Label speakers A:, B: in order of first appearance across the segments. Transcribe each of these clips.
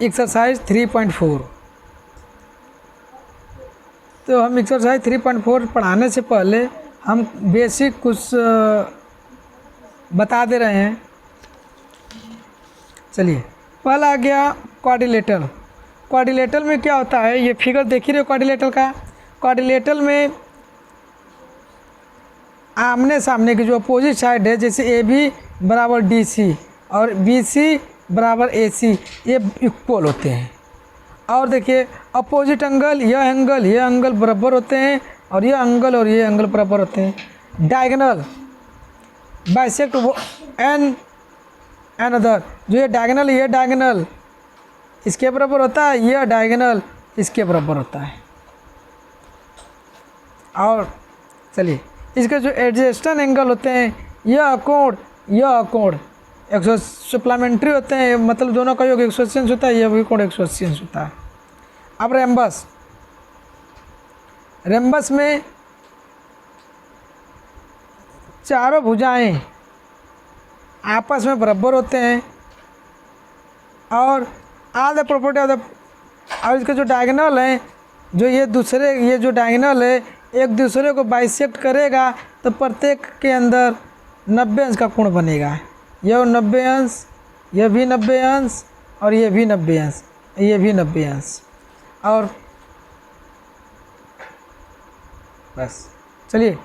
A: Exercise 3.4। तो हम exercise 3.4 पढ़ाने से पहले हम बेसिक कुछ बता दे रहे हैं। चलिए, पहला आ गया क्वाड्रिलेटरल। क्वाड्रिलेटरल में क्या होता है, ये फिगर देख ही रहे हो क्वाड्रिलेटरल का। क्वाड्रिलेटरल में आमने सामने की जो अपोजिट साइड है, जैसे ए बी बराबर डी सी और बी सी बराबर ए सी, ये इक्वल होते हैं। और देखिए अपोजिट एंगल, ये एंगल बराबर होते हैं और ये एंगल बराबर होते हैं। डायगोनल बाइसेक्ट एन अदर, जो ये डायगोनल इसके बराबर होता है, यह डायगोनल इसके बराबर होता है। और चलिए, इसके जो एडजेस्टेंट एंगल होते हैं, यह कोण 100 सप्लीमेंट्री होते हैं, मतलब दोनों का योग 180 होता है, यह भी कोण 180 होता है। अब रेम्बस में चारों भुजाएं आपस में बराबर होते हैं और all the property of the, और इसके जो डायगोनल हैं, ये जो डायगोनल है एक दूसरे को बाइसेक्ट करेगा तो प्रत्येक के अंदर 90 अंश का कोण बनेगा। यह 90 अंश, यह भी 90 अंश और ये भी 90 अंश, ये भी 90 अंश। और बस चलिए,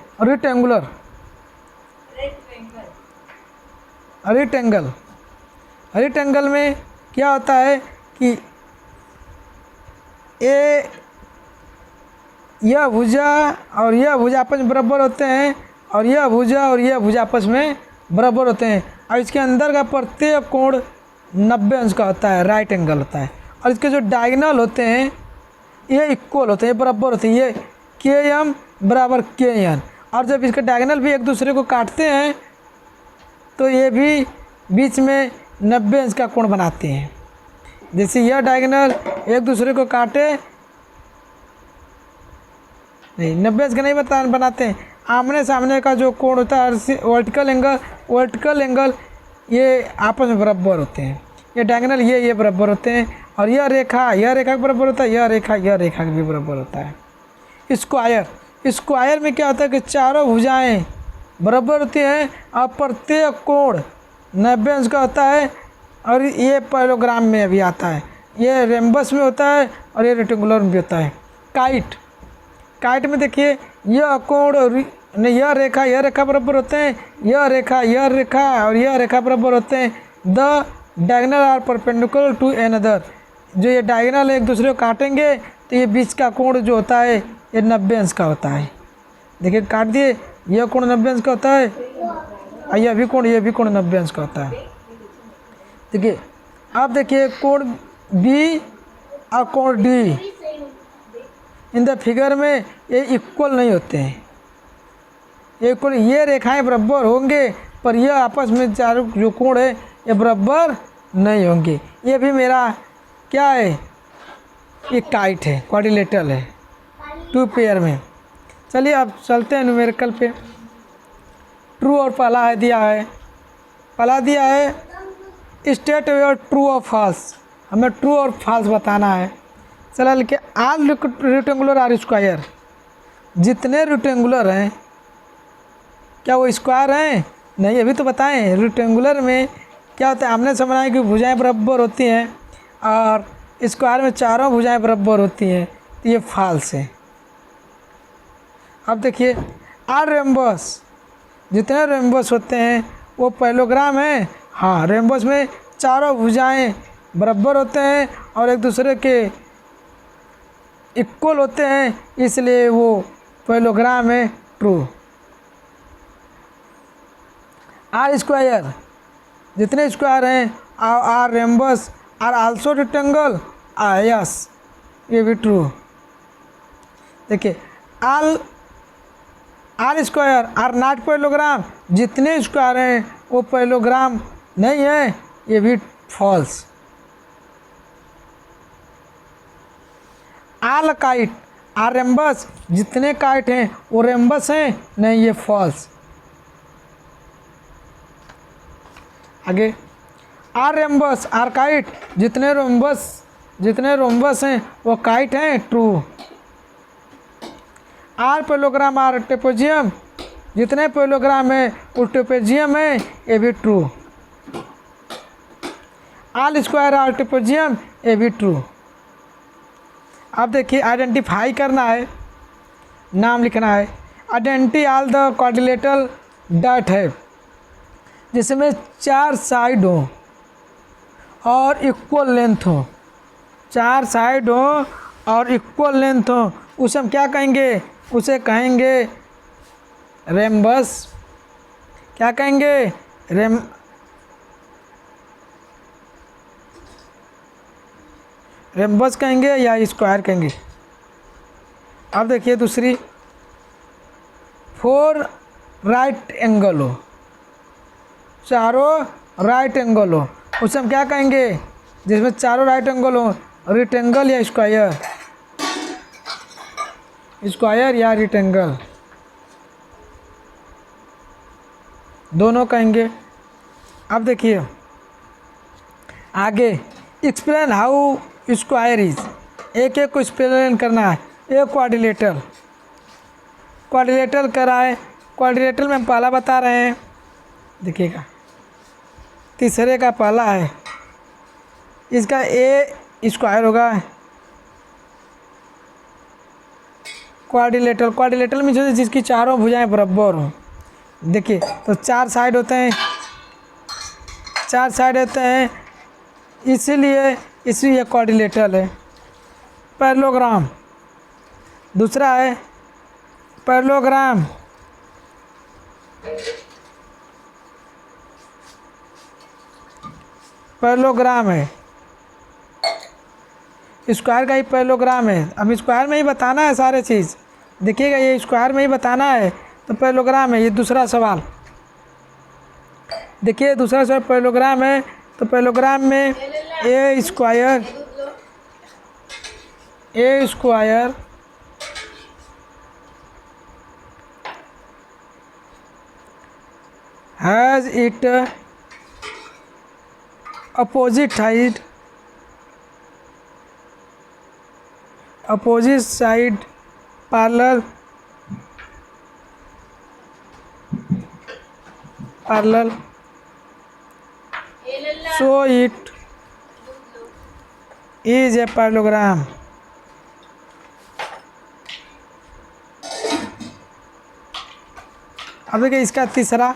A: रेक्टेंगल में क्या होता है कि यह भुजा और यह भुजा आपस में बराबर होते हैं और यह भुजा आपस में बराबर होते हैं और इसके अंदर का प्रत्येक कोण 90 अंश का होता है, राइट एंगल होता है। और इसके जो डायगोनल होते हैं ये इक्वल होते हैं, बराबर होते हैं, ये के एम बराबर के एन। और जब इसके डायगोनल भी एक दूसरे को काटते हैं तो ये भी बीच में 90 अंश का कोण बनाते हैं। जैसे यह डायगोनल एक दूसरे को काटे, नहीं 90 अंश का नहीं बनाते हैं, आमने सामने का जो कोण होता है वर्टिकल एंगल ये आपस में बराबर होते हैं। ये डायगोनल ये बराबर होते हैं और यह रेखा के बराबर होता है, यह रेखा के भी बराबर होता है। स्क्वायर में क्या होता है कि चारों भुजाएं बराबर होती हैं और प्रत्येक कोण 90 अंश का होता है। और ये पैराग्राम में भी आता है, ये रेम्बस में होता है और ये रेक्टेंगुलर में भी होता है। काइट में देखिए यह कोण और यह रेखा बराबर होते हैं, यह रेखा और यह रेखा बराबर होते हैं। The diagonal are perpendicular to another, जो ये डायगोनल एक दूसरे को काटेंगे तो ये बीच का कोण जो होता है ये 90 अंश का होता है। देखिए काट दिए, यह कोण 90 अंश का होता है और यह भी कोण 90 अंश का होता है। देखिए अब देखिए कोण बी और कोण डी इन द फिगर में ये इक्वल नहीं होते हैं। ये रेखाएं बराबर होंगे पर यह आपस में चारों जो कोण है ये बराबर नहीं होंगे। ये भी मेरा क्या है, ये काइट है, क्वाड्रिलेटरल है, 2 पेयर में। चलिए अब चलते हैं न्यूमेरिकल पे। ट्रू और पहला दिया है स्टेट योर ट्रू और फॉल्स। हमें ट्रू और फॉल्स बताना है। चला लिखे ऑल रेक्टेंगुलर आर स्क्वायर, जितने रेक्टेंगुलर हैं क्या वो स्क्वायर हैं? नहीं, अभी तो बताएं। रेक्टेंगुलर में क्या होता है, आमने सामने की भुजाएं बराबर होती हैं और स्क्वायर में चारों भुजाएं बराबर होती हैं, तो ये फॉल्स है। अब देखिए आर रेम्बस, जितने रेम्बस होते हैं वो पैरेललोग्राम है। हाँ, रेम्बस में चारों भुजाएं बराबर होते हैं और एक दूसरे के इक्वल होते हैं, इसलिए वो पैरेललोग्राम है, ट्रू। आर स्क्वायर, जितने स्क्वायर हैं are rhombus are also rectangle, yes, ये भी ट्रू। देखिए are square are not parallelogram, जितने स्क्वायर हैं वो पैरेललोग्राम नहीं है, ये भी false. All kite are rhombus, जितने काइट हैं वो रेम्बस हैं, नहीं, ये फॉल्स। आगे आर रेम्बस आर काइट, जितने रोम्बस हैं वो काइट हैं, true. Are parallelogram are trapezium, जितने पैरेललोग्राम है वो ट्रेपेजियम है, ये भी true. All square are trapezium, ये भी ट्रू। अब देखिए आइडेंटिफाई करना है, नाम लिखना है। Identity all the quadrilateral dot है जिसमें 4 साइड हो और इक्वल लेंथ हो, 4 साइड हो और इक्वल लेंथ हो, उसे हम क्या कहेंगे? उसे कहेंगे रेम्बस। क्या कहेंगे? रेम्बस कहेंगे या स्क्वायर कहेंगे। अब देखिए दूसरी, 4 राइट एंगल हो, चारों राइट एंगल हो, उसे हम क्या कहेंगे? जिसमें चारों राइट एंगल हो, रेक्टेंगल या स्क्वायर? स्क्वायर या रेक्टेंगल, दोनों कहेंगे। अब देखिए आगे, एक्सप्लेन हाउ स्क्वायर इज, एक एक को एक्सप्लेन करना है। एक क्वाड्रिलेटरल करा है, क्वाड्रिलेटरल में हम पहला बता रहे हैं, देखिएगा तीसरे का पहला है, इसका ए स्क्वायर होगा। क्वाड्रिलेटरल में जो जिसकी चारों भुजाएं बराबर हों, देखिए तो 4 साइड होते हैं, 4 साइड होते हैं, इसीलिए क्वाड्रिलेटरल है। पैरेललोग्राम, दूसरा है पैरेललोग्राम। पैरेललोग्राम है, स्क्वायर का ही पैरेललोग्राम है। अब स्क्वायर में ही बताना है सारे चीज़, देखिएगा ये स्क्वायर में ही बताना है, तो पैरेललोग्राम है। ये दूसरा सवाल देखिए, दूसरा सवाल पैरेललोग्राम है, तो पैरेललोग्राम में a square has it opposite side parallel so it is a parallelogram। अब देखिए इसका तीसरा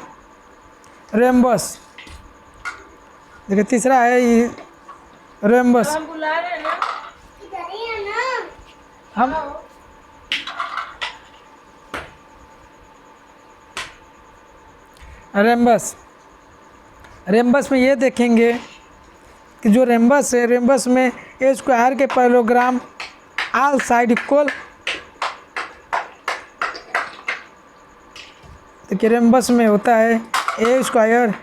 A: रेम्बस, देखिए तीसरा है ये रेम्बस। हम रेम्बस में ये देखेंगे कि जो रेम्बस है, रेम्बस में ए स्क्वायर के पैरेललोग्राम ऑल साइड इक्वल। देखिए रेम्बस में होता है a square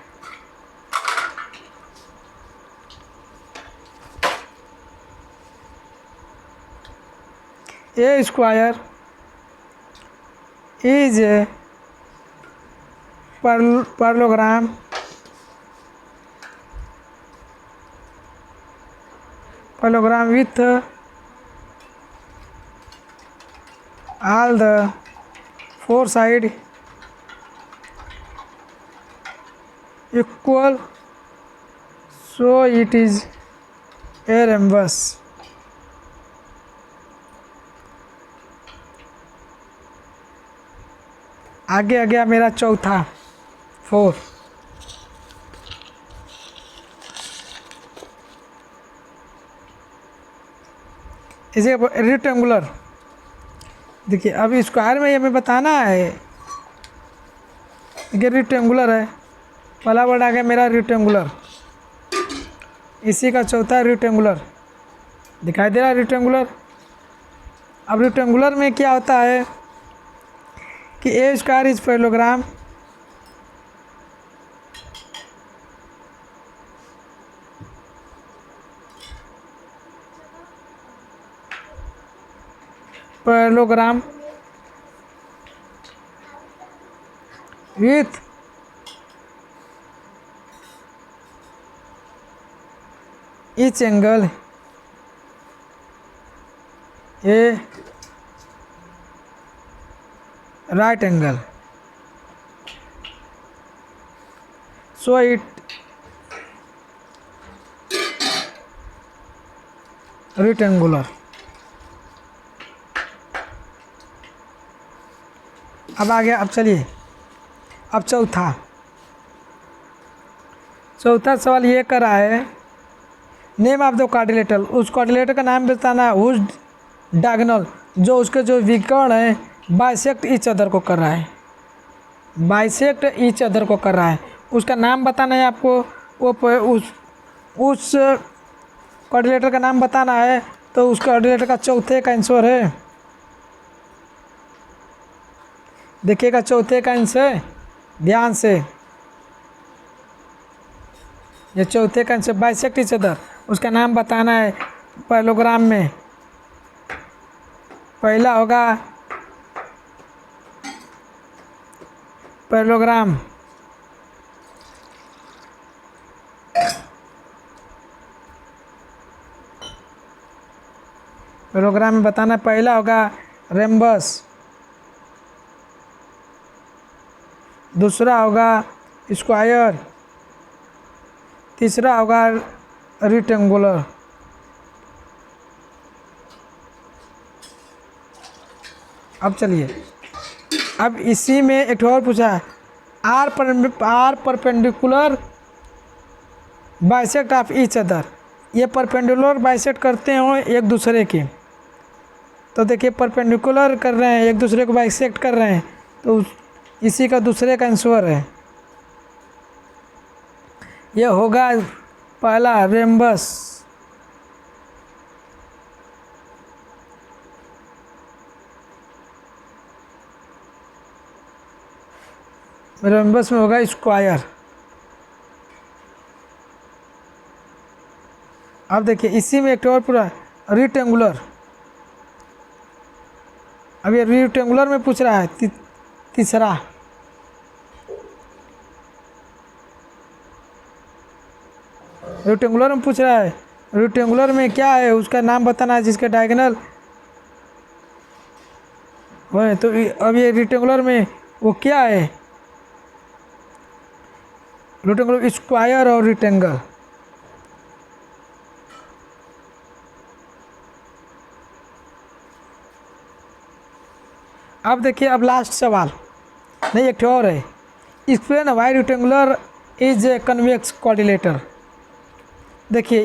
A: is a parallelogram with all the 4 sides equal, so it is a rhombus। आगे आ गया मेरा चौथा 4। इसे रेक्टेंगुलर, देखिए अब स्क्वायर में हमें बताना है। देखिए रेक्टेंगुलर है, पहला वर्ड आ गया मेरा रेक्टेंगुलर, इसी का चौथा रेक्टेंगुलर दिखाई दे रहा है रेक्टेंगुलर। अब रेक्टेंगुलर में क्या होता है कि a square is parallelogram with each angle a right angle, so it rectangular. अब आ गया, अब चलिए अब चौथा सवाल ये कर रहा है, नेम ऑफ द क्वाड्रिलेटर, उस क्वाड्रिलेटर का नाम बताना है, हुज डायगोनल, जो उसके जो विकर्ण है बाइसेक्ट ईच अदर को कर रहा है, बाइसेक्ट ईच अदर को कर रहा है, उसका नाम बताना है आपको। वो उस क्वाड्रिलेटर का नाम बताना है, तो उस क्वाड्रिलेटर का चौथे का आंसर है, देखिएगा चौथे का आंसर ध्यान से, ये चौथे का आंसर बाइसेक्ट ईच अदर, उसका नाम बताना है पैरेललोग्राम में। पहला होगा पैरेललोग्राम, पैरेललोग्राम में बताना, पहला होगा रेम्बस, दूसरा होगा स्क्वायर, तीसरा होगा रेक्टेंगुलर। अब चलिए, अब इसी में एक और पूछा है, are perpendicular bisect of each other, ये परपेंडिकुलर बाइसेक्ट करते हो एक दूसरे के, तो देखिए परपेंडिकुलर कर रहे हैं, एक दूसरे को बाइसेक्ट कर रहे हैं, तो इसी का दूसरे का आंसर है, ये होगा पहला रेम्बस, रेम्बस में होगा स्क्वायर। अब देखिए इसी में एक और पूरा रेक्टेंगुलर, अब ये रेक्टेंगुलर में पूछ रहा है तीसरा, रेक्टेंगुलर में पूछ रहा है, रेक्टेंगुलर में क्या है उसका नाम बताना है जिसके डायगोनल है, तो अब ये रेक्टेंगुलर में वो क्या है, रेक्टेंगुलर स्क्वायर और रेक्टेंगल। अब देखिए अब लास्ट सवाल, नहीं एक और है, explain why rectangular is a convex quadrilateral. देखिए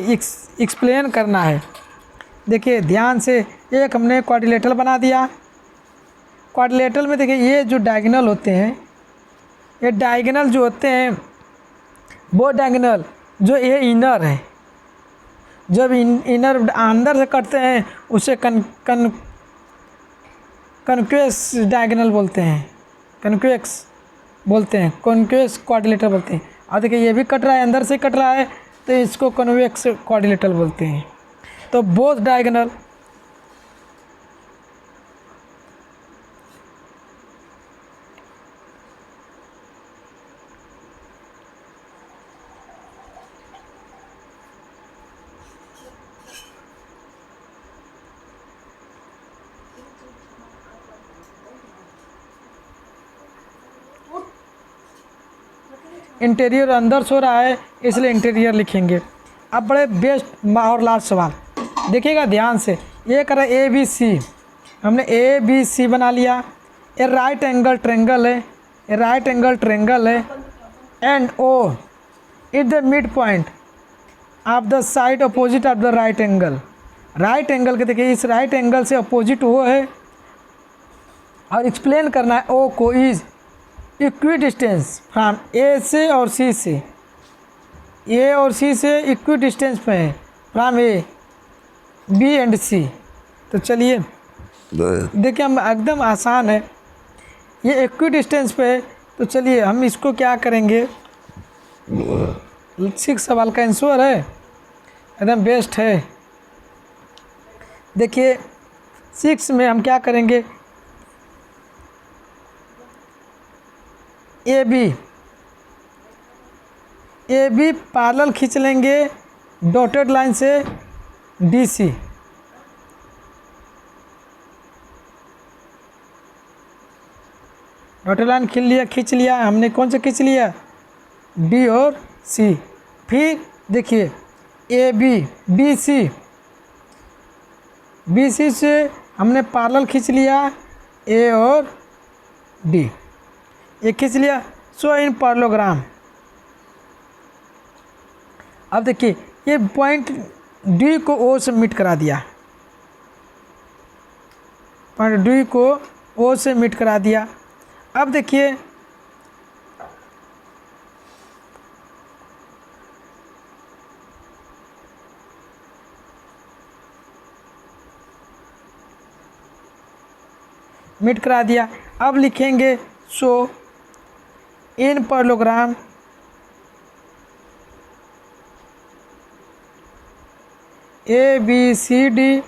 A: एक्सप्लेन करना है, देखिए ध्यान से, एक हमने क्वाड्रिलेटर बना दिया, क्वाड्रिलेटर में देखिए ये जो डायगोनल होते हैं, ये डायगोनल जो होते हैं वो डायगोनल जो ये इनर है, जब इनर अंदर से कटते हैं उसे कन्वेक्स डायगोनल बोलते हैं, कन्वेक्स बोलते हैं, कन्वेक्स क्वाड्रिलेटर बोलते हैं। और देखिए ये भी कट रहा है, अंदर से कट रहा है, तो इसको कन्वेक्स क्वाड्रिलेटर बोलते हैं। तो बोथ डायगोनल इंटीरियर अंदर सो रहा है इसलिए इंटीरियर लिखेंगे। अब बड़े बेस्ट और लास्ट सवाल देखिएगा ध्यान से, ये करा ए बी सी, हमने ए बी सी बना लिया, ये राइट एंगल ट्रेंगल है, ये राइट एंगल ट्रेंगल है, and O is the mid point of the side opposite of the right angle. Right angle के देखिए इस राइट एंगल से अपोजिट वो है, और एक्सप्लेन करना है ओ को इज इक्वी डिस्टेंस फ्रॉम ए से और सी से, ए और सी से इक्वी डिस्टेंस पे है फ्रॉम ए बी एंड सी। तो चलिए देखिए हम एकदम आसान है, ये इक्वी डिस्टेंस पे है, तो चलिए हम इसको क्या करेंगे, 6 सवाल का आंसर है, एकदम बेस्ट है। देखिए 6 में हम क्या करेंगे, ए बी पैरेलल खींच लेंगे डॉटेड लाइन से डी सी, डॉटेड लाइन खींच लिया हमने, कौन सा खींच लिया, डी और सी। फिर देखिए A B, B C, B C से हमने पैरेलल खींच लिया ए और डी, ये खींच लिया। सो इन पैरेललोग्राम, अब देखिए ये पॉइंट डी को ओ से मीट करा दिया, पॉइंट डी को ओ से मीट करा दिया। अब देखिए मीट करा दिया। अब लिखेंगे so in parallelogram A B C D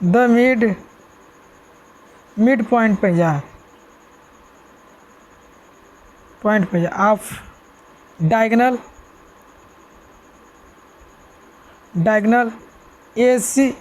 A: the mid point पे जा, पॉइंट पे जा ऑफ डायगोनल ए सी